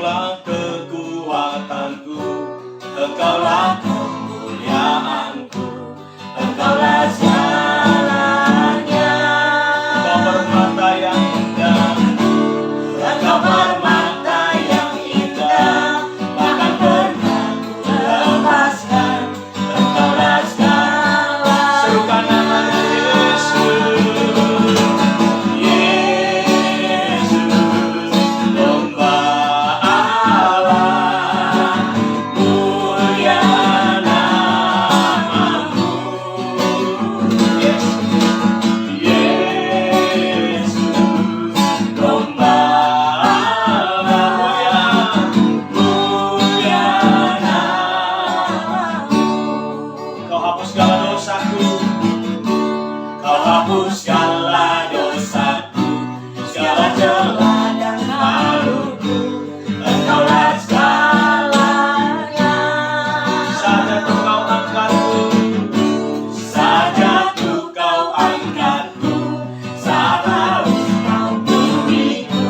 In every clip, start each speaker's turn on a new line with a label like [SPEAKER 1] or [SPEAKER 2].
[SPEAKER 1] Engkaulah kekuatanku, Engkaulah kemuliaanku, Engkaulah segalanya. Engkau permata yang indah, Engkau permata yang indah, bahkan pernah ku lepaskan. Engkaulah segalanya. Serukan nama Yesus, Yesus, domba Allah, mulia namamu. Yesus, domba Allah, mulia namamu. Kau hapus segala dosaku, Kau hapus segala dosaku, segala celah dan maluku. Engkaulah segalanya. Saat jatuh Kau angkatku, saat jatuh Kau angkatku, saat haus Kau tumiku.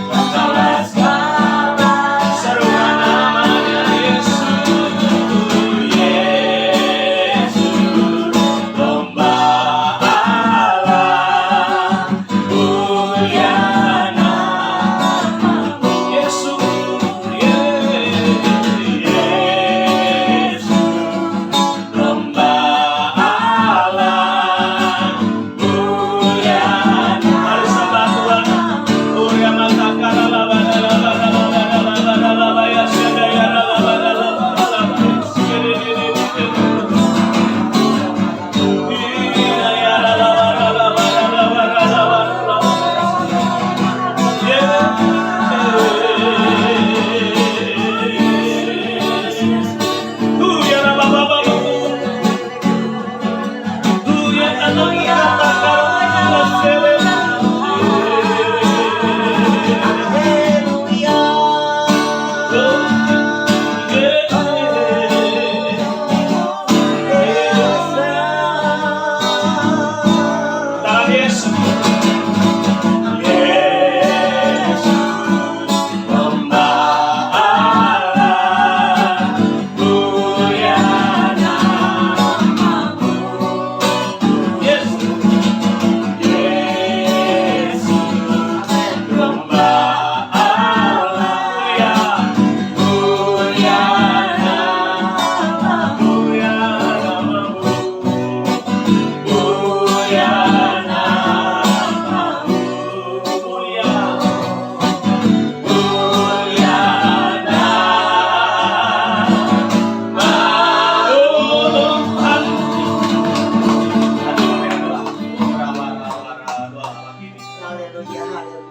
[SPEAKER 1] Engkaulah segalanya. Serukan namanya Yesus, Yesus, domba Allah, mulia namamu. Yesus, Yesus, domba Allah, mulia namamu. Mari sembah Tuhan. Uria mangkakara laba laba laba laba laba laba ya sedaya laba laba laba laba.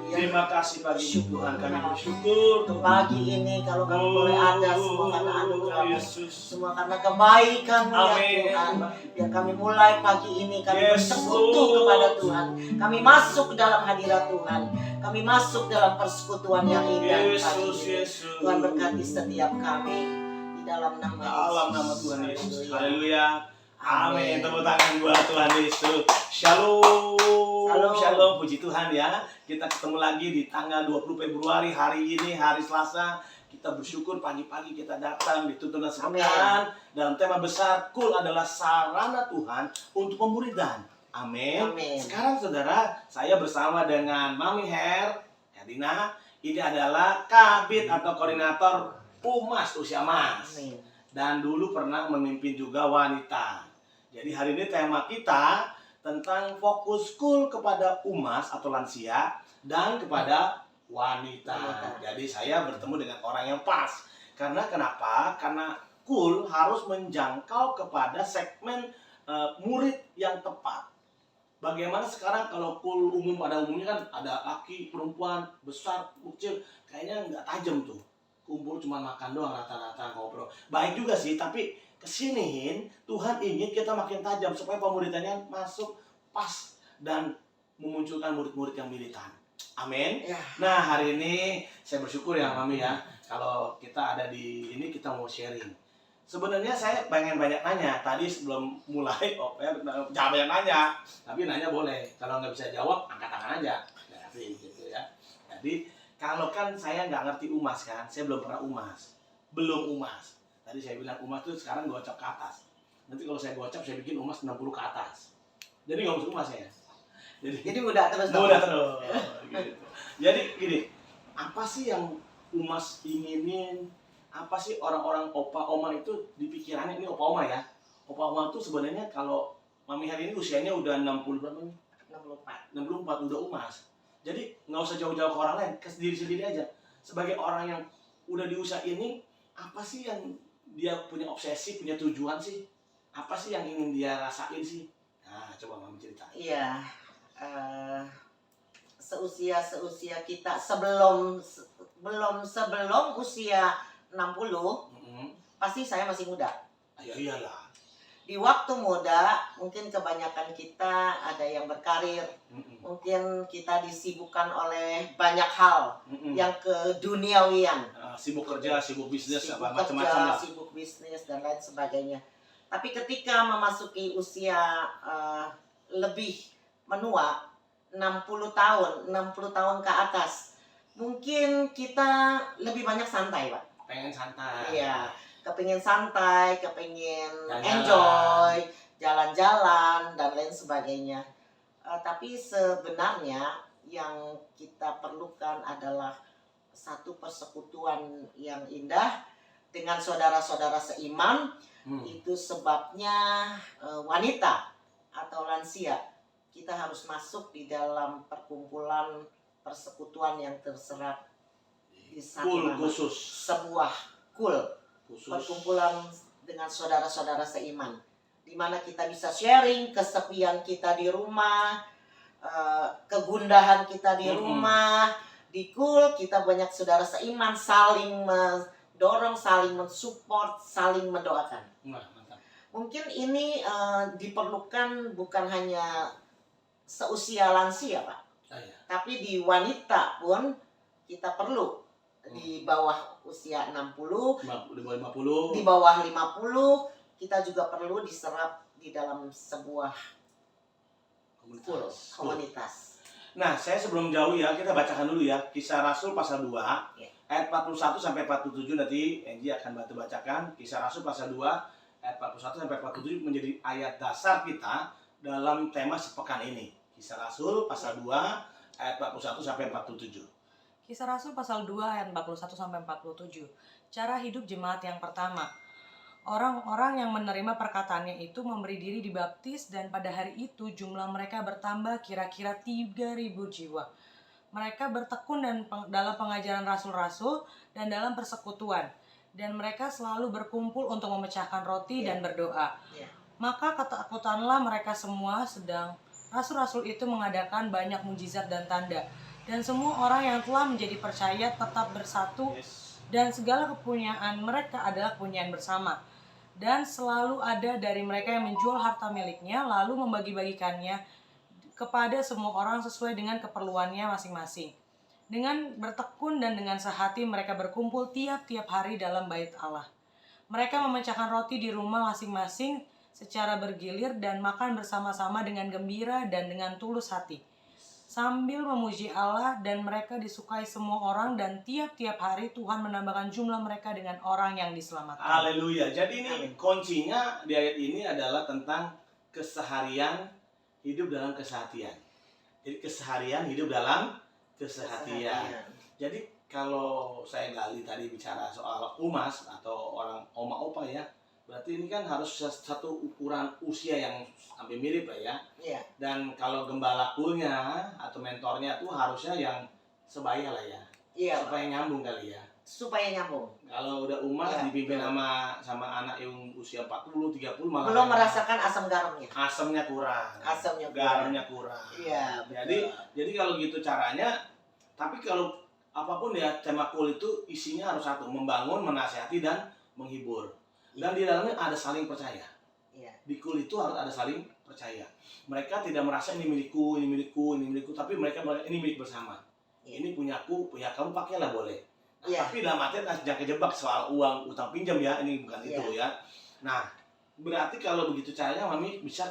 [SPEAKER 1] Terima kasih pagi ini Tuhan, kami bersyukur Tuhan.
[SPEAKER 2] Pagi ini kalau kami boleh ada semua karena anugerah-Mu,
[SPEAKER 1] Yesus.
[SPEAKER 2] semua karena kebaikan-Mu ya
[SPEAKER 1] Amin.
[SPEAKER 2] Tuhan. Biar kami mulai pagi ini kami
[SPEAKER 1] Yes,
[SPEAKER 2] bersekutu
[SPEAKER 1] Lord.
[SPEAKER 2] kepada Tuhan. Kami masuk ke dalam hadirat Tuhan. Kami masuk dalam persekutuan yang indah pagi
[SPEAKER 1] Yesus,
[SPEAKER 2] ini.
[SPEAKER 1] Yesus.
[SPEAKER 2] Tuhan berkati setiap kami di dalam nama
[SPEAKER 1] Dalam nama
[SPEAKER 2] Yesus.
[SPEAKER 1] Tuhan Yesus.
[SPEAKER 2] Haleluya.
[SPEAKER 1] Haleluya. Amin.
[SPEAKER 2] Amin.
[SPEAKER 1] Tepuk tangan buat Tuhan Yesus. Shalom.
[SPEAKER 2] Shalom.
[SPEAKER 1] Shalom. Puji Tuhan ya. Kita ketemu lagi di tanggal 20 Februari hari ini, hari Selasa. Kita bersyukur pagi-pagi kita datang di tuntunan sepekan dalam tema besar Kul adalah sarana Tuhan untuk pemuridan. Amin.
[SPEAKER 2] Amin.
[SPEAKER 1] Sekarang saudara, saya bersama dengan Mami Herina. Ini adalah Kabid atau koordinator Umas Usia Mas.
[SPEAKER 2] Amin.
[SPEAKER 1] Dan dulu pernah memimpin juga wanita. Jadi hari ini tema kita tentang fokus kul kepada umas atau lansia dan kepada wanita. Jadi saya bertemu dengan orang yang pas. Karena kenapa? Karena kul harus menjangkau kepada segmen murid yang tepat. Bagaimana sekarang kalau kul umum pada umumnya kan ada laki, perempuan, besar, kecil, kayaknya nggak tajam tuh. Kumpul cuma makan doang rata-rata ngobrol. Baik juga sih, tapi kesiniin Tuhan ingin kita makin tajam supaya pemuridannya masuk pas dan memunculkan murid-murid yang militan. Amin.
[SPEAKER 2] Ya.
[SPEAKER 1] Nah hari ini saya bersyukur ya Mami ya, kalau kita ada di ini kita mau sharing. Sebenarnya saya pengen banyak nanya. Tadi sebelum mulai, jangan banyak nanya, tapi nanya boleh. Kalau nggak bisa jawab, angkat tangan aja. Jadi gitu ya. Jadi Kalau kan saya nggak ngerti UMAS kan, saya belum pernah UMAS. Belum UMAS. Tadi saya bilang UMAS itu sekarang gocap ke atas. Nanti kalau saya gocap, saya bikin UMAS 60 ke atas. Jadi nggak masuk UMAS ya.
[SPEAKER 2] Jadi mudah terus dong.
[SPEAKER 1] Mudah terus. Gitu. Jadi gini, apa sih yang UMAS inginin? Apa sih orang-orang opa oma itu di pikirannya, ini opa oma ya. Opa oma itu sebenarnya kalau Mami hari ini usianya udah 60 berapa nih? 64 udah UMAS. Jadi nggak usah jauh-jauh ke orang lain, ke diri sendiri aja. Sebagai orang yang udah di usia ini, apa sih yang dia punya obsesi, punya tujuan sih? Apa sih yang ingin dia rasain sih? Nah, coba Mami cerita.
[SPEAKER 2] Iya, seusia kita sebelum usia 60, pasti saya masih muda.
[SPEAKER 1] Ya iyalah.
[SPEAKER 2] Di waktu muda mungkin kebanyakan kita ada yang berkarir, mungkin kita disibukkan oleh banyak hal yang keduniawian,
[SPEAKER 1] Sibuk kerja, sibuk bisnis,
[SPEAKER 2] sibuk
[SPEAKER 1] apa macam-macam lah.
[SPEAKER 2] sibuk bisnis dan lain sebagainya. Tapi ketika memasuki usia lebih menua, 60 tahun ke atas, mungkin kita lebih banyak santai, Pak.
[SPEAKER 1] Pengen santai.
[SPEAKER 2] Iya, kepingin santai, kepingin
[SPEAKER 1] Jalan-jalan.
[SPEAKER 2] enjoy, jalan-jalan dan lain sebagainya. Tapi sebenarnya yang kita perlukan adalah satu persekutuan yang indah dengan saudara-saudara seiman. Itu sebabnya wanita atau lansia kita harus masuk di dalam perkumpulan persekutuan yang terserap di satu nama,
[SPEAKER 1] Khusus.
[SPEAKER 2] sebuah perkumpulan dengan saudara-saudara seiman, di mana kita bisa sharing kesepian kita di rumah, kegundahan kita di rumah. Di kita banyak saudara seiman, saling mendorong, saling mensupport, saling mendoakan. Mungkin ini diperlukan bukan hanya seusia lansia, Pak. Tapi di wanita pun kita perlu di bawah usia 60, di bawah 50 kita juga perlu diserap di dalam sebuah komunitas.
[SPEAKER 1] Nah, saya sebelum jauh ya, kita bacakan dulu ya Kisah Rasul pasal 2 ayat 41 sampai 47. Nanti Angie akan bantu bacakan. Kisah Rasul pasal 2 ayat 41 sampai 47 menjadi ayat dasar kita dalam tema sepekan ini. Kisah Rasul pasal 2 ayat 41 sampai 47.
[SPEAKER 3] Kisah Rasul pasal 2 ayat 41 sampai 47. Cara hidup jemaat yang pertama. Orang-orang yang menerima perkataannya itu memberi diri dibaptis, dan pada hari itu jumlah mereka bertambah kira-kira 3.000 jiwa. Mereka bertekun dalam pengajaran rasul-rasul dan dalam persekutuan, dan mereka selalu berkumpul untuk memecahkan roti dan berdoa. Maka ketakutanlah mereka semua, sedang rasul-rasul itu mengadakan banyak mujizat dan tanda. Dan semua orang yang telah menjadi percaya tetap bersatu, dan segala kepunyaan mereka adalah kepunyaan bersama. Dan selalu ada dari mereka yang menjual harta miliknya, lalu membagi-bagikannya kepada semua orang sesuai dengan keperluannya masing-masing. Dengan bertekun dan dengan sehati mereka berkumpul tiap-tiap hari dalam bait Allah. Mereka memecahkan roti di rumah masing-masing secara bergilir dan makan bersama-sama dengan gembira dan dengan tulus hati, sambil memuji Allah, dan mereka disukai semua orang, dan tiap-tiap hari Tuhan menambahkan jumlah mereka dengan orang yang diselamatkan.
[SPEAKER 1] Haleluya. Jadi ini kuncinya di ayat ini adalah tentang keseharian hidup dalam kesehatian. Jadi keseharian hidup dalam kesehatian. Jadi kalau saya gali tadi bicara soal umas atau orang oma opa ya, berarti ini kan harus satu ukuran usia yang hampir mirip lah ya. Dan kalau gembala kulnya atau mentornya tuh harusnya yang sebaya lah ya. Supaya nyambung kali ya.
[SPEAKER 2] Supaya nyambung.
[SPEAKER 1] Kalau udah umas dipimpin sama anak yang usia 40, 30 malah
[SPEAKER 2] belum merasakan asam garamnya.
[SPEAKER 1] Asamnya kurang. Garamnya kurang.
[SPEAKER 2] Iya,
[SPEAKER 1] Jadi kalau gitu caranya, tapi kalau apapun ya tema kul itu isinya harus satu, membangun, menasihati dan menghibur. Dan di dalamnya ada saling percaya. Di kul itu harus ada saling percaya. Mereka tidak merasa ini milikku, tapi mereka ini milik bersama. Ini punyaku, punya kamu, pakailah boleh. Tapi dalam artian jangan kejebak soal uang, utang pinjam ya, ini bukan itu ya. Nah, berarti kalau begitu caranya Mami bisa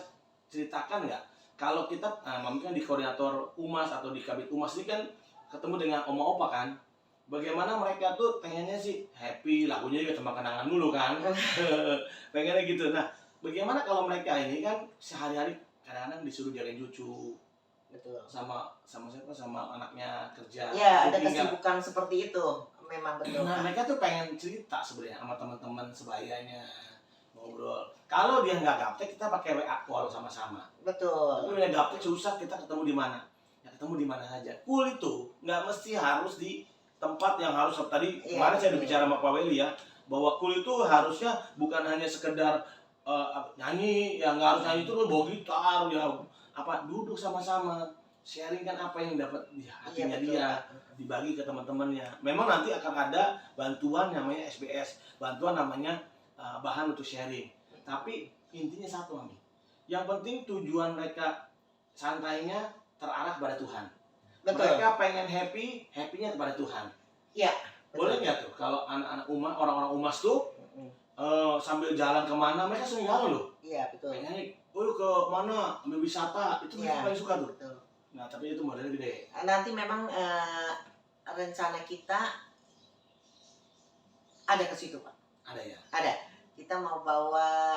[SPEAKER 1] ceritakan nggak? Kalau kita, Mami kan di koordinator UMAS atau di Kabit UMAS ini kan ketemu dengan oma opa kan, bagaimana mereka tuh pengennya sih happy, lagunya juga tembak kenangan dulu kan. Pengennya gitu. Nah, bagaimana kalau mereka ini kan sehari-hari kadang-kadang disuruh jagain cucu
[SPEAKER 2] Betul.
[SPEAKER 1] sama siapa, sama anaknya kerja.
[SPEAKER 2] Ya, ada
[SPEAKER 1] Jadi nggak-
[SPEAKER 2] kesibukan seperti itu. Memang betul.
[SPEAKER 1] Nah, mereka tuh pengen cerita sebenarnya sama teman-teman sebayanya, ngobrol. Kalau dia nggak gaptek, kita pakai WA call sama-sama.
[SPEAKER 2] Betul.
[SPEAKER 1] Tapi udah gaptek susah, kita ketemu di mana? Ya ketemu di mana saja. Cool itu nggak mesti harus di tempat yang harus tadi
[SPEAKER 2] Iya,
[SPEAKER 1] kemarin saya udah
[SPEAKER 2] betul.
[SPEAKER 1] bicara sama Pak Weli ya, bahwa cool itu harusnya bukan hanya sekedar nyanyi, ya nggak harus nyanyi terus bawa gitar ya, apa duduk sama-sama sharing kan apa yang dapat di hatinya
[SPEAKER 2] betul,
[SPEAKER 1] dia,
[SPEAKER 2] Pak.
[SPEAKER 1] dibagi ke teman-temannya. Memang nanti akan ada bantuan namanya SBS, bantuan namanya bahan untuk sharing. Tapi intinya satu, Mami. Yang penting tujuan mereka santainya terarah kepada Tuhan.
[SPEAKER 2] Betul.
[SPEAKER 1] Mereka pengen happy-nya kepada Tuhan.
[SPEAKER 2] Iya.
[SPEAKER 1] Boleh nggak tuh kalau anak-anak umat, orang-orang umas tuh sambil jalan kemana, mereka sering jalan loh.
[SPEAKER 2] Iya, betul.
[SPEAKER 1] Pengennya, ke mana, ambil wisata, itu mereka
[SPEAKER 2] Iya.
[SPEAKER 1] paling suka tuh.
[SPEAKER 2] Betul.
[SPEAKER 1] Nah, tapi itu modalnya gede.
[SPEAKER 2] Nanti memang rencana kita ada ke situ, Pak.
[SPEAKER 1] Ada ya?
[SPEAKER 2] Ada. Kita mau bawa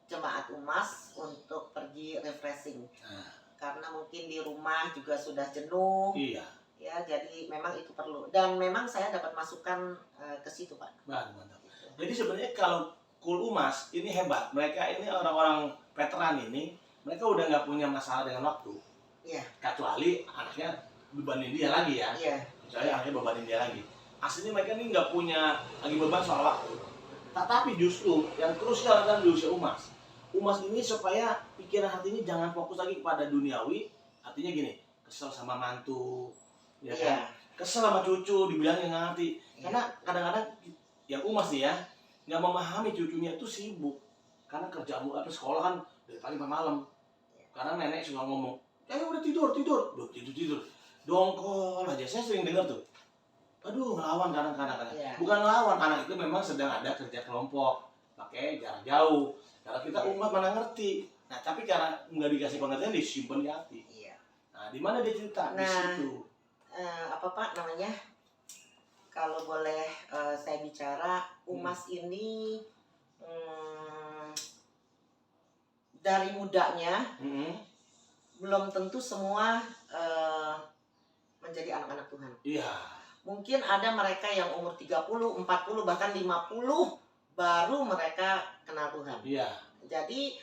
[SPEAKER 2] jemaat UMAS untuk pergi refreshing.
[SPEAKER 1] Nah.
[SPEAKER 2] Karena mungkin di rumah juga sudah jenuh.
[SPEAKER 1] Iya.
[SPEAKER 2] Ya, jadi memang itu perlu. Dan memang saya dapat masukan ke situ, Pak.
[SPEAKER 1] Mantap. Jadi sebenarnya kalau Kul Umas ini hebat. Mereka ini orang-orang veteran ini, mereka udah nggak punya masalah dengan waktu.
[SPEAKER 2] Iya.
[SPEAKER 1] Kecuali anaknya bebanin dia lagi ya.
[SPEAKER 2] Iya.
[SPEAKER 1] Kecuali anaknya bebanin dia lagi. Aslinya mereka ini nggak punya lagi beban soal waktu. Tetapi justru yang krusial adalah di usia Umas. Umas ini supaya pikiran hatinya jangan fokus lagi kepada duniawi. Artinya gini, kesel sama mantu, ya kan?
[SPEAKER 2] Iya.
[SPEAKER 1] Kesel sama cucu, dibilangnya nggak ngerti.
[SPEAKER 2] Iya.
[SPEAKER 1] Karena kadang-kadang yang Umas nih ya, nggak memahami cucunya itu sibuk. Karena kerja apa sekolah kan dari pagi sampai malam. Karena nenek suka ngomong, udah tidur. Udah tidur. Dongkol aja, saya sering dengar tuh. Aduh, ngelawan kadang-kadang.
[SPEAKER 2] Iya.
[SPEAKER 1] Bukan ngelawan, anak itu memang sedang ada kerja kelompok. Pakai jarak jauh. Kalau kita
[SPEAKER 2] Iya.
[SPEAKER 1] umat mana ngerti. Nah, tapi karena nggak dikasih pengertian, disimpan di hati.
[SPEAKER 2] Iya.
[SPEAKER 1] Nah, di mana dia cerita? Di
[SPEAKER 2] Nah,
[SPEAKER 1] situ.
[SPEAKER 2] Apa Pak namanya? Kalau boleh saya bicara, UMAS ini dari mudanya belum tentu semua menjadi anak-anak Tuhan.
[SPEAKER 1] Iya.
[SPEAKER 2] Mungkin ada mereka yang umur 30, 40, bahkan 50 baru mereka kenal Tuhan.
[SPEAKER 1] Iya.
[SPEAKER 2] Jadi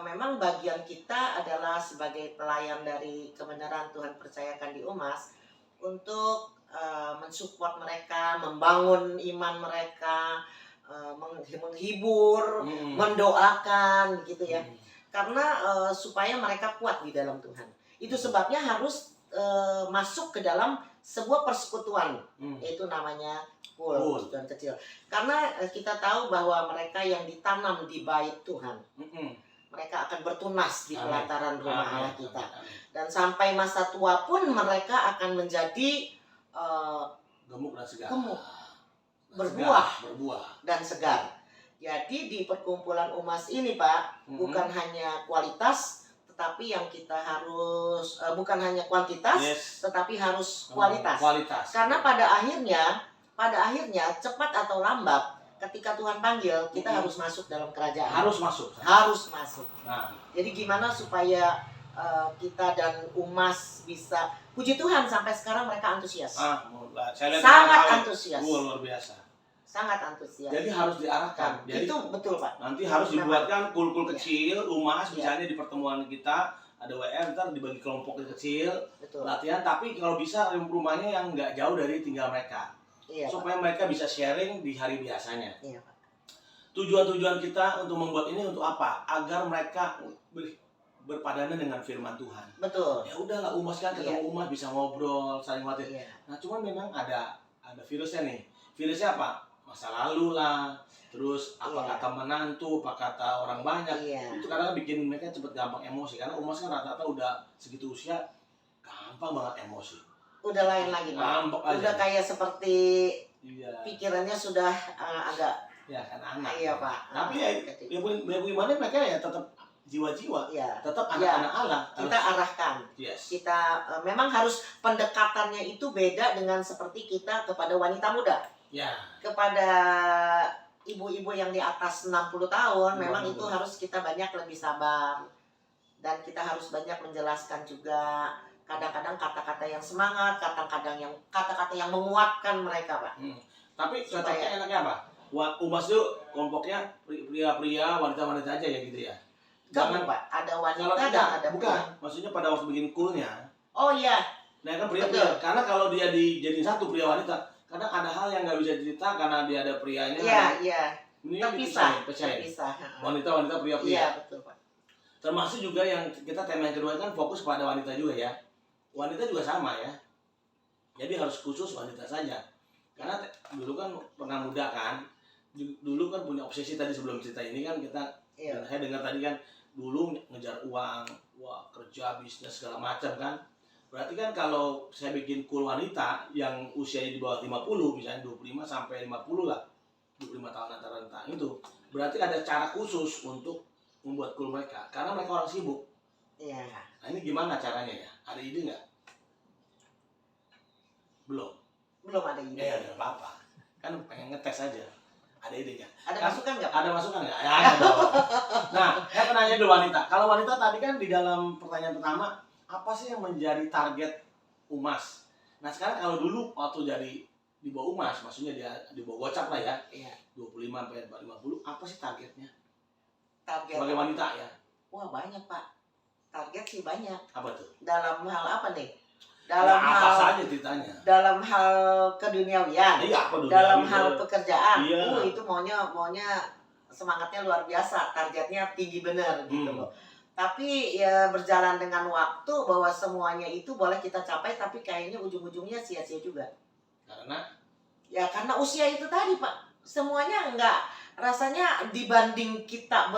[SPEAKER 2] memang bagian kita adalah sebagai pelayan dari kebenaran Tuhan percayakan di UMAS untuk mensupport mereka, membangun iman mereka, menghibur, mendoakan gitu ya. Karena supaya mereka kuat di dalam Tuhan. Itu sebabnya harus masuk ke dalam sebuah persekutuan, yaitu namanya Kul, persekutuan kecil. Karena kita tahu bahwa mereka yang ditanam di bait Tuhan, mereka akan bertunas di pelataran rumah Allah kita. Dan sampai masa tua pun mereka akan menjadi
[SPEAKER 1] gemuk dan segar.
[SPEAKER 2] gemuk,
[SPEAKER 1] Dan
[SPEAKER 2] berbuah.
[SPEAKER 1] Berbuah.
[SPEAKER 2] dan segar. Jadi di perkumpulan UMAS ini Pak, bukan hanya kualitas, tetapi yang kita harus bukan hanya kuantitas,
[SPEAKER 1] Yes.
[SPEAKER 2] tetapi harus kualitas.
[SPEAKER 1] Kualitas.
[SPEAKER 2] Karena pada akhirnya cepat atau lambat ketika Tuhan panggil, kita harus masuk dalam kerajaan.
[SPEAKER 1] harus masuk.
[SPEAKER 2] Harus masuk.
[SPEAKER 1] Nah,
[SPEAKER 2] Jadi gimana supaya kita dan UMAS bisa, puji Tuhan sampai sekarang mereka antusias.
[SPEAKER 1] saya lihat
[SPEAKER 2] Sangat
[SPEAKER 1] kalian,
[SPEAKER 2] antusias.
[SPEAKER 1] luar biasa.
[SPEAKER 2] Sangat antusias.
[SPEAKER 1] Jadi harus diarahkan. Jadi
[SPEAKER 2] itu betul Pak.
[SPEAKER 1] nanti harus dibuatkan kul-kul
[SPEAKER 2] Iya.
[SPEAKER 1] kecil, umas,
[SPEAKER 2] Iya.
[SPEAKER 1] misalnya di pertemuan kita ada WR, ntar dibagi kelompok kecil,
[SPEAKER 2] Betul.
[SPEAKER 1] latihan. Tapi kalau bisa rumahnya yang nggak jauh dari tinggal mereka,
[SPEAKER 2] Iya, Pak.
[SPEAKER 1] supaya mereka bisa sharing di hari biasanya.
[SPEAKER 2] Iya, Pak.
[SPEAKER 1] Tujuan-tujuan kita untuk membuat ini untuk apa? Agar mereka berpadanan dengan firman Tuhan.
[SPEAKER 2] Betul.
[SPEAKER 1] Ya udahlah, umas kan ketemu umas bisa ngobrol, saling latih.
[SPEAKER 2] Iya.
[SPEAKER 1] Nah, cuman memang ada virusnya nih. Virusnya apa? Masa lalu lah, terus apa
[SPEAKER 2] Iya.
[SPEAKER 1] kata menantu, apa kata orang banyak.
[SPEAKER 2] Iya.
[SPEAKER 1] Itu kadang bikin mereka cepet gampang emosi. Karena umas kan rata-rata udah segitu usia, gampang banget emosi.
[SPEAKER 2] Udah lain lagi Pak.
[SPEAKER 1] Ngambek aja.
[SPEAKER 2] Udah kayak seperti
[SPEAKER 1] Iya.
[SPEAKER 2] pikirannya sudah agak
[SPEAKER 1] Ya kan anak.
[SPEAKER 2] iya Pak.
[SPEAKER 1] Tapi ya,
[SPEAKER 2] Ketika-
[SPEAKER 1] ya bagaimana mereka ya tetap jiwa-jiwa,
[SPEAKER 2] Ya.
[SPEAKER 1] tetap
[SPEAKER 2] Ya.
[SPEAKER 1] anak-anak Allah.
[SPEAKER 2] Kita arahkan.
[SPEAKER 1] Yes.
[SPEAKER 2] Kita memang harus pendekatannya itu beda dengan seperti kita kepada wanita muda.
[SPEAKER 1] Ya.
[SPEAKER 2] Kepada ibu-ibu yang di atas 60 tahun, memang
[SPEAKER 1] Waduh.
[SPEAKER 2] itu harus kita banyak lebih sabar. Dan kita harus banyak menjelaskan juga. Kadang-kadang kata-kata yang semangat, kata-kata yang menguatkan mereka, Pak.
[SPEAKER 1] Tapi
[SPEAKER 2] Supaya-
[SPEAKER 1] cocoknya enaknya apa? Umas itu kelompoknya pria-pria, wanita-wanita aja ya gitu ya.
[SPEAKER 2] Jangan, Pak. Ada wanita
[SPEAKER 1] Kalau
[SPEAKER 2] dan
[SPEAKER 1] tidak,
[SPEAKER 2] ada
[SPEAKER 1] bukan.
[SPEAKER 2] pria.
[SPEAKER 1] Maksudnya pada waktu bikin coolnya,
[SPEAKER 2] Oh iya,
[SPEAKER 1] nah kan pria-pria. Karena kalau dia dijadiin satu pria wanita, kadang ada hal yang nggak bisa cerita karena dia ada prianya.
[SPEAKER 2] iya, iya.
[SPEAKER 1] Ini
[SPEAKER 2] Terpisah.
[SPEAKER 1] dipisahin.
[SPEAKER 2] Terpisah.
[SPEAKER 1] Wanita-wanita pria-pria.
[SPEAKER 2] Iya, betul, Pak.
[SPEAKER 1] Termasuk juga yang kita tema yang kedua kan fokus pada wanita juga ya. Wanita juga sama ya. Jadi harus khusus wanita saja. Karena dulu kan pernah muda kan. Dulu kan punya obsesi tadi sebelum cerita ini kan kita
[SPEAKER 2] Iya.
[SPEAKER 1] saya dengar tadi kan dulu ngejar uang, wah kerja, bisnis segala macam kan. Berarti kan kalau saya bikin cool wanita yang usianya di bawah 50, misalnya 25 sampai 50 lah. 25 tahun antara rentang itu. Berarti ada cara khusus untuk membuat cool mereka karena mereka orang sibuk.
[SPEAKER 2] Iya.
[SPEAKER 1] Nah ini gimana caranya ya? Ada ide nggak? Belum.
[SPEAKER 2] Belum ada ide.
[SPEAKER 1] Ya udah apa-apa. Kan pengen ngetes aja. Ada ide nggak?
[SPEAKER 2] Ada
[SPEAKER 1] Kan-
[SPEAKER 2] masukan nggak?
[SPEAKER 1] Ada masukan nggak? Ya, ada dong. Nah, saya penanya dulu wanita. Kalau wanita tadi kan di dalam pertanyaan pertama, apa sih yang menjadi target Umas? Nah sekarang kalau dulu waktu jadi di bawah Umas, maksudnya dia di bawah Gocap lah ya,
[SPEAKER 2] Iya.
[SPEAKER 1] 25 sampai 50, apa sih targetnya?
[SPEAKER 2] Target.
[SPEAKER 1] Sebagai wanita ya,
[SPEAKER 2] Wah, banyak, Pak. Target sih banyak.
[SPEAKER 1] apa tuh?
[SPEAKER 2] Dalam hal apa nih?
[SPEAKER 1] Ya,
[SPEAKER 2] Dalam
[SPEAKER 1] apa
[SPEAKER 2] hal
[SPEAKER 1] saja ceritanya?
[SPEAKER 2] dalam hal keduniawian.
[SPEAKER 1] Iya, apa dulu?
[SPEAKER 2] Dalam hal pekerjaan.
[SPEAKER 1] Iya.
[SPEAKER 2] Itu maunya semangatnya luar biasa, targetnya tinggi bener gitu
[SPEAKER 1] Hmm.
[SPEAKER 2] loh. Tapi ya berjalan dengan waktu bahwa semuanya itu boleh kita capai, tapi kayaknya ujung-ujungnya sia-sia juga.
[SPEAKER 1] Karena
[SPEAKER 2] Ya karena usia itu tadi, Pak. Semuanya enggak, rasanya dibanding kita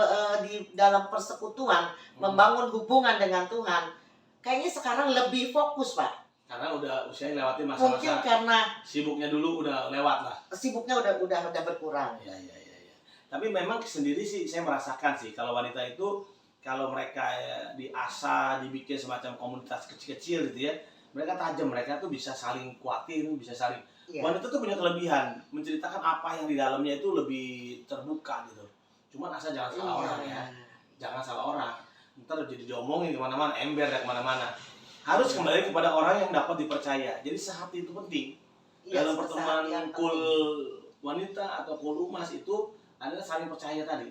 [SPEAKER 2] di dalam persekutuan membangun hubungan dengan Tuhan, kayaknya sekarang lebih fokus, Pak.
[SPEAKER 1] karena udah usianya lewatin
[SPEAKER 2] Mungkin
[SPEAKER 1] masa-masa
[SPEAKER 2] karena
[SPEAKER 1] sibuknya dulu udah lewat lah.
[SPEAKER 2] sibuknya udah berkurang.
[SPEAKER 1] Ya. Tapi memang sendiri sih saya merasakan sih kalau wanita itu kalau mereka diasah, dibikin semacam komunitas kecil-kecil gitu ya, mereka tajam, mereka tuh bisa saling kuatin, bisa saling.
[SPEAKER 2] Iya.
[SPEAKER 1] Wanita tuh punya kelebihan menceritakan apa yang di dalamnya itu lebih terbuka gitu. Cuman asal jangan salah orang ya, jangan salah orang. Ntar jadi diomongin kemana-mana, ember ya kemana-mana. Harus kembali kepada orang yang dapat dipercaya. Jadi sehati itu penting.
[SPEAKER 2] Iya,
[SPEAKER 1] Dalam pertemuan
[SPEAKER 2] keseharian
[SPEAKER 1] cool
[SPEAKER 2] penting.
[SPEAKER 1] wanita atau cool umas itu adalah saling percaya tadi.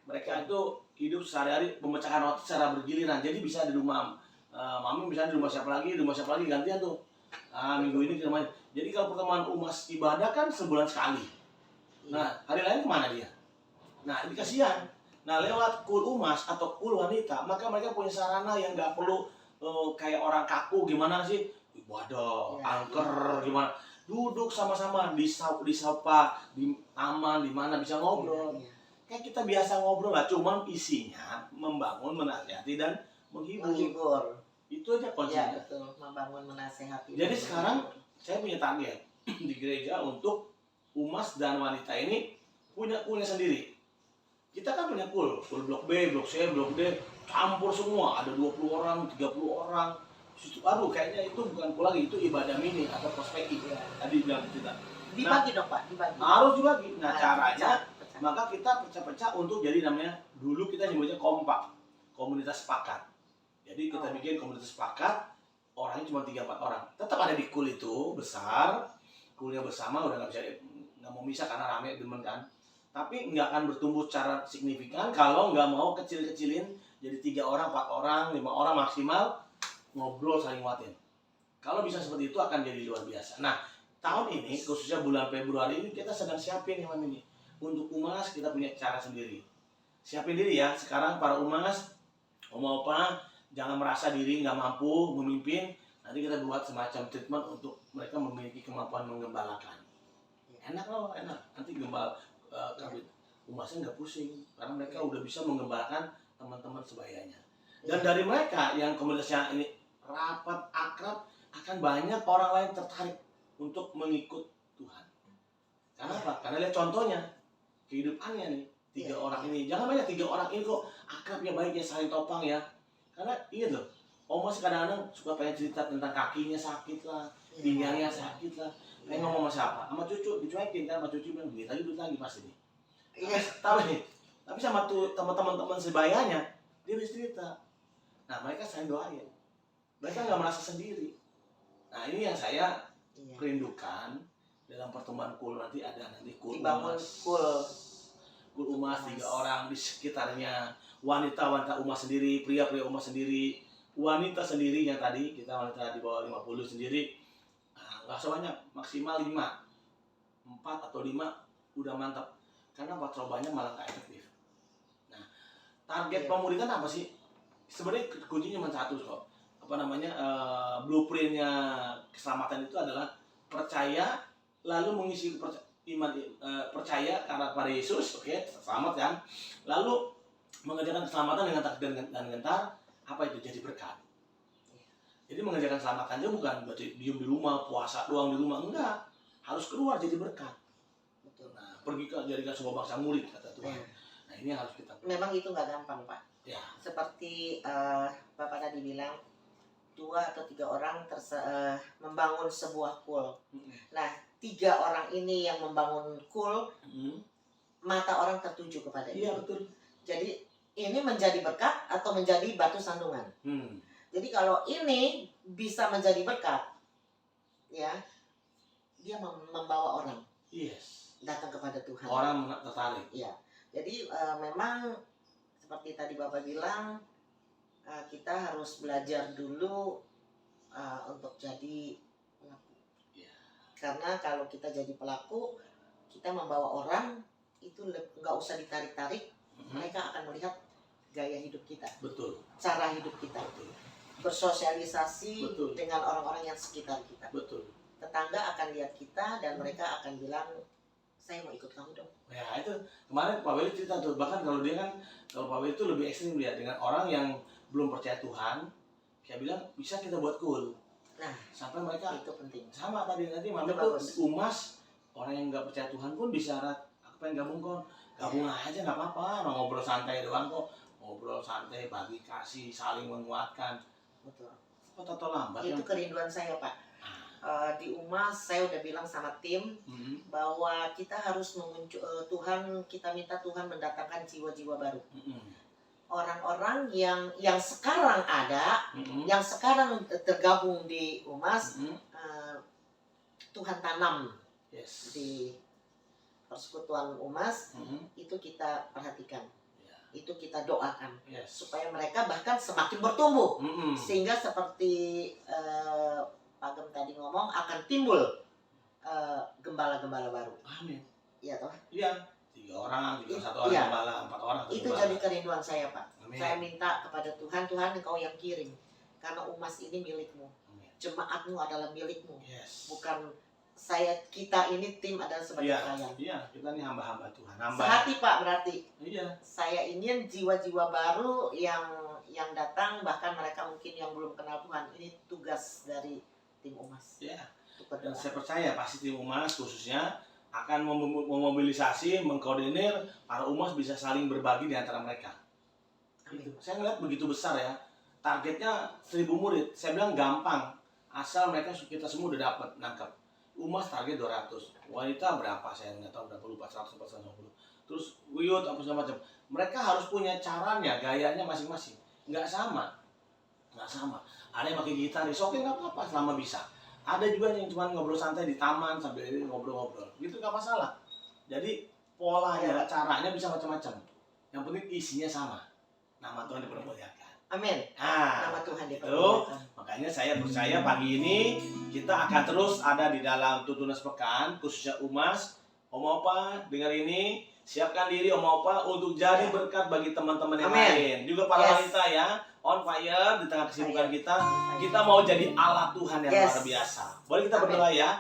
[SPEAKER 1] Mereka itu hidup sehari-hari memecahkan roti secara bergiliran. Jadi bisa di rumah mami, misalnya di rumah siapa lagi, gantian tuh. Minggu ini di rumah. Jadi kalau pertemuan umas ibadah kan sebulan sekali. Nah, hari lain kemana dia? Nah, ini kasihan. Nah, lewat cool umas atau cool wanita, maka mereka punya sarana yang nggak perlu kayak orang kaku gimana sih? Waduh,
[SPEAKER 2] Ya,
[SPEAKER 1] angker gimana? Duduk sama-sama disapa di taman di mana bisa ngobrol.
[SPEAKER 2] Iya.
[SPEAKER 1] Kayak kita biasa ngobrol lah, cuman isinya membangun, menasihati dan menghibur.
[SPEAKER 2] Menghibur.
[SPEAKER 1] Itu aja
[SPEAKER 2] Ya,
[SPEAKER 1] kuncinya.
[SPEAKER 2] betul. Membangun, menasehati.
[SPEAKER 1] Jadi sekarang saya punya target di gereja untuk umas dan wanita ini punya coolnya sendiri. Kita kan punya cool blok B, blok C, blok D, campur semua, ada 20 orang, 30 orang. Aduh, kayaknya itu bukan cool lagi, itu ibadah mini atau prospeki.
[SPEAKER 2] Ya.
[SPEAKER 1] Tadi bilang kita.
[SPEAKER 2] Dibagi dong, Pak, dibagi.
[SPEAKER 1] Harus dibagi. Nah, caranya
[SPEAKER 2] pecah.
[SPEAKER 1] maka kita pecah-pecah untuk jadi namanya, dulu kita nyebutnya kompak, komunitas sepakat. Jadi kita bikin komunitas sepakat, orangnya cuma 3-4 orang. Tetap ada di cool itu besar, coolnya bersama udah nggak mau misah karena rame demen kan. Tapi nggak akan bertumbuh secara signifikan kalau nggak mau kecil-kecilin jadi 3 orang, 4 orang, 5 orang maksimal ngobrol saling nguatin. Kalau bisa seperti itu akan jadi luar biasa. Nah, tahun ini khususnya bulan Februari ini kita sedang siapin yang ini. Untuk umas kita punya cara sendiri. Siapin diri ya. Sekarang para umas mau apa? Jangan merasa diri nggak mampu memimpin. Nanti kita buat semacam treatment untuk mereka memiliki kemampuan menggembalakan. Enak loh, enak. Nanti gembal kabit umasnya nggak pusing karena mereka udah bisa menggembalakan teman-teman sebayanya. Dan dari mereka yang komunitasnya ini rapat, akrab, akan banyak orang lain tertarik untuk mengikut Tuhan. Karena apa? Karena lihat contohnya, kehidupannya nih. tiga
[SPEAKER 2] Iya,
[SPEAKER 1] orang
[SPEAKER 2] iya.
[SPEAKER 1] ini. Jangan banyak, 3 orang ini kok akrab ya, baik ya, saling topang ya. Karena ingat loh, Oma sih kadang-kadang suka pengen cerita tentang kakinya sakit lah, pinggangnya sakit lah. Pengen ngomong sama siapa? Sama cucu, dicuekin kan, sama cucu bilang duit lagi pasti nih.
[SPEAKER 2] Iya.
[SPEAKER 1] Tapi sama tuh teman-teman sebayanya, dia bisa cerita. Nah, mereka saling doain. Mereka nggak merasa sendiri. Nah, ini yang saya
[SPEAKER 2] Iya.
[SPEAKER 1] rindukan dalam pertemuan kul nanti, ada nanti kul
[SPEAKER 2] Dibangun
[SPEAKER 1] umas.
[SPEAKER 2] kul.
[SPEAKER 1] Kul umas 3 orang di sekitarnya, wanita umas sendiri, pria umas sendiri, wanita sendiri yang tadi kita wanita di bawah 50 sendiri. Nah, nggak sebanyak, maksimal 5, 4 atau 5 udah mantap. Karena patrobanya malah nggak efektif. Nah, target
[SPEAKER 2] Iya.
[SPEAKER 1] pemulihan apa sih? Sebenarnya kuncinya cuma satu kok. Blueprintnya keselamatan itu adalah percaya, lalu mengisi percaya karena pada Yesus, oke, selamat kan, lalu mengerjakan keselamatan dengan takdir dan gentar, apa itu jadi berkat. Jadi mengerjakan keselamatan aja bukan berarti diem di rumah, puasa doang di rumah, enggak, harus keluar jadi berkat.
[SPEAKER 2] Betul.
[SPEAKER 1] Nah, pergi ke jadikan sebuah bangsa murid kata Tuhan.
[SPEAKER 2] Iya.
[SPEAKER 1] Nah, ini yang harus kita.
[SPEAKER 2] Memang itu nggak gampang, Pak.
[SPEAKER 1] Ya.
[SPEAKER 2] Seperti Bapak tadi bilang, 2 atau 3 orang membangun sebuah kul. Nah, 3 orang ini yang membangun kul, mata orang tertuju kepada
[SPEAKER 1] Iya,
[SPEAKER 2] itu.
[SPEAKER 1] betul.
[SPEAKER 2] Jadi ini menjadi berkat atau menjadi batu sandungan. Jadi kalau ini bisa menjadi berkat, ya, dia membawa orang
[SPEAKER 1] Yes.
[SPEAKER 2] datang kepada Tuhan.
[SPEAKER 1] Orang tertarik.
[SPEAKER 2] Iya. Jadi memang seperti tadi Bapak bilang, kita harus belajar dulu untuk jadi pelaku.
[SPEAKER 1] Iya.
[SPEAKER 2] Karena kalau kita jadi pelaku, kita membawa orang itu nggak usah ditarik-tarik, mereka akan melihat gaya hidup kita,
[SPEAKER 1] Betul.
[SPEAKER 2] cara hidup kita,
[SPEAKER 1] Betul.
[SPEAKER 2] bersosialisasi
[SPEAKER 1] Betul.
[SPEAKER 2] dengan orang-orang yang sekitar kita.
[SPEAKER 1] Betul.
[SPEAKER 2] Tetangga akan lihat kita dan mereka akan bilang, saya mau ikut kamu dong.
[SPEAKER 1] Ya itu kemarin Pak Weli cerita tuh, bahkan kalau Pak Weli itu lebih ekstrim dia dengan orang yang belum percaya Tuhan, dia bilang bisa kita buat kul.
[SPEAKER 2] Nah,
[SPEAKER 1] Sampai mereka
[SPEAKER 2] itu penting.
[SPEAKER 1] sama tadi nanti mami
[SPEAKER 2] Itu
[SPEAKER 1] tuh
[SPEAKER 2] bagus.
[SPEAKER 1] umas, orang yang nggak percaya Tuhan pun bisa aku pengen gabung kon, gabung aja nggak apa-apa, orang ngobrol santai doang kok, ngobrol santai, bagi kasih, saling menguatkan.
[SPEAKER 2] Betul.
[SPEAKER 1] Kok atau lambat
[SPEAKER 2] Itu
[SPEAKER 1] ya?
[SPEAKER 2] kerinduan saya, Pak. Di Umas saya udah bilang sama tim bahwa kita harus Tuhan, kita minta Tuhan mendatangkan jiwa-jiwa baru. Orang-orang yang sekarang ada, yang sekarang tergabung di Umas, Tuhan tanam
[SPEAKER 1] Yes.
[SPEAKER 2] di persekutuan Umas, itu kita perhatikan,
[SPEAKER 1] Ya.
[SPEAKER 2] itu kita doakan
[SPEAKER 1] Yes.
[SPEAKER 2] supaya mereka bahkan semakin bertumbuh,
[SPEAKER 1] Mm-mm.
[SPEAKER 2] sehingga seperti Pak Gem tadi ngomong akan timbul gembala-gembala baru.
[SPEAKER 1] Amin.
[SPEAKER 2] Iya toh?
[SPEAKER 1] Iya. 3 orang, 1 orang
[SPEAKER 2] Iya.
[SPEAKER 1] gembala, 4 orang. satu
[SPEAKER 2] Itu
[SPEAKER 1] gembala.
[SPEAKER 2] jadi kerinduan saya, Pak.
[SPEAKER 1] Amin.
[SPEAKER 2] Saya minta kepada Tuhan, Tuhan Engkau yang kirim. Karena Umas ini milikmu.
[SPEAKER 1] Amin.
[SPEAKER 2] Jemaatmu adalah milikmu.
[SPEAKER 1] Yes.
[SPEAKER 2] Bukan kita ini tim adalah sebagai
[SPEAKER 1] Iya,
[SPEAKER 2] pelayan.
[SPEAKER 1] iya, kita nih hamba-hamba Tuhan. Hamba.
[SPEAKER 2] Sehati, Pak, berarti.
[SPEAKER 1] Iya.
[SPEAKER 2] Saya ingin jiwa-jiwa baru yang datang, bahkan mereka mungkin yang belum kenal Tuhan. Ini tugas dari tim Umas.
[SPEAKER 1] Iya.
[SPEAKER 2] Untuk
[SPEAKER 1] Dan
[SPEAKER 2] berdoa.
[SPEAKER 1] saya percaya pasti tim Umas khususnya akan memobilisasi, mengkoordinir para Umas bisa saling berbagi di antara mereka.
[SPEAKER 2] Amin.
[SPEAKER 1] Gitu. Saya ngeliat begitu besar ya. Targetnya 1000 murid. Saya bilang gampang. Asal mereka kita semua udah dapat nangkep. Umas target 200. Wanita berapa? Saya nggak tahu berapa, lupa 100 atau 150. Terus Wiyut apa segala macam. Mereka harus punya caranya, gayanya masing-masing. Nggak sama. Nggak sama. Ada yang pakai gitaris, oke nggak apa-apa selama bisa. Ada juga yang cuma ngobrol santai di taman sambil ngobrol-ngobrol. Gitu nggak masalah. Jadi polanya, caranya bisa macam-macam. Yang penting isinya sama. Nama Tuhan dipermuliakan.
[SPEAKER 2] Amin.
[SPEAKER 1] Nah,
[SPEAKER 2] Nama Tuhan
[SPEAKER 1] itu
[SPEAKER 2] dipermuliakan.
[SPEAKER 1] makanya saya percaya pagi ini kita akan terus ada di dalam Tutunas Pekan, khususnya Umas. Om Opa dengar ini, siapkan diri Om Opa untuk jadi berkat bagi teman-teman yang
[SPEAKER 2] Amin.
[SPEAKER 1] lain. Juga para
[SPEAKER 2] Yes.
[SPEAKER 1] wanita ya, on fire di tengah kesibukan
[SPEAKER 2] Fire.
[SPEAKER 1] kita. Kita mau jadi alat Tuhan yang
[SPEAKER 2] Yes.
[SPEAKER 1] luar biasa. Boleh kita
[SPEAKER 2] Amin.
[SPEAKER 1] berdoa ya.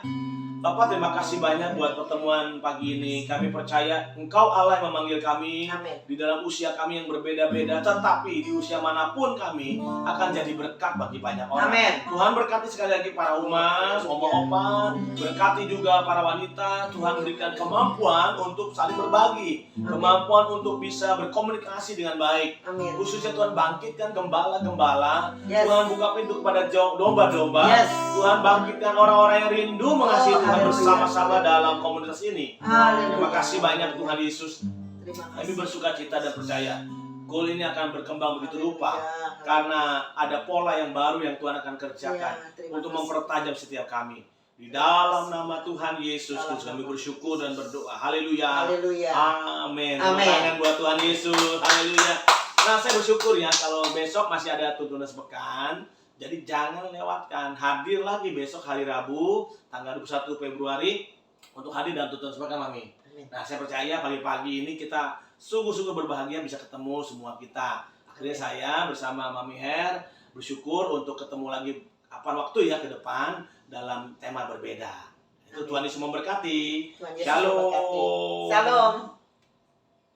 [SPEAKER 1] Bapak, terima kasih banyak buat pertemuan pagi ini. Kami percaya Engkau Allah yang memanggil kami
[SPEAKER 2] Amin.
[SPEAKER 1] di dalam usia kami yang berbeda-beda, tetapi di usia manapun kami akan jadi berkat bagi banyak orang.
[SPEAKER 2] Amin.
[SPEAKER 1] Tuhan berkati sekali lagi para umas, oma-opa, berkati juga para wanita. Tuhan berikan kemampuan untuk saling berbagi, kemampuan untuk bisa berkomunikasi dengan baik.
[SPEAKER 2] Amin.
[SPEAKER 1] Khususnya Tuhan bangkitkan gembala-gembala.
[SPEAKER 2] Yes.
[SPEAKER 1] Tuhan buka pintu kepada domba-domba.
[SPEAKER 2] Yes.
[SPEAKER 1] Tuhan bangkitkan orang-orang yang rindu mengasihi Tuhan
[SPEAKER 2] haleluya.
[SPEAKER 1] bersama-sama dalam komunitas ini.
[SPEAKER 2] Haleluya.
[SPEAKER 1] Terima kasih banyak Tuhan Yesus.
[SPEAKER 2] Terima
[SPEAKER 1] Kami
[SPEAKER 2] kasih.
[SPEAKER 1] bersuka cita dan percaya goal ini akan berkembang begitu rupa
[SPEAKER 2] Haleluya.
[SPEAKER 1] karena ada pola yang baru yang Tuhan akan kerjakan
[SPEAKER 2] Ya, terima
[SPEAKER 1] untuk
[SPEAKER 2] kasih.
[SPEAKER 1] mempertajam setiap kami. Di dalam nama Tuhan Yesus Kristus kami bersyukur dan berdoa. Haleluya.
[SPEAKER 2] Haleluya.
[SPEAKER 1] Amin.
[SPEAKER 2] Amin.
[SPEAKER 1] Tepuk tangan buat Tuhan Yesus. Haleluya. Nah, saya bersyukur ya kalau besok masih ada tuntunan sepekan. Jadi jangan lewatkan. Hadir lagi besok hari Rabu tanggal 21 Februari untuk hadir dan tuntunan sepekan, Mami.
[SPEAKER 2] Amin.
[SPEAKER 1] Nah, saya percaya pagi-pagi ini kita sungguh-sungguh berbahagia bisa ketemu semua kita. Akhirnya saya bersama Mami Her bersyukur untuk ketemu lagi kapan waktu ya ke depan dalam tema berbeda. Itu
[SPEAKER 2] Amin.
[SPEAKER 1] Tuhan Yesus memberkati.
[SPEAKER 2] Tuhan Yesus
[SPEAKER 1] Shalom.
[SPEAKER 2] memberkati. Shalom.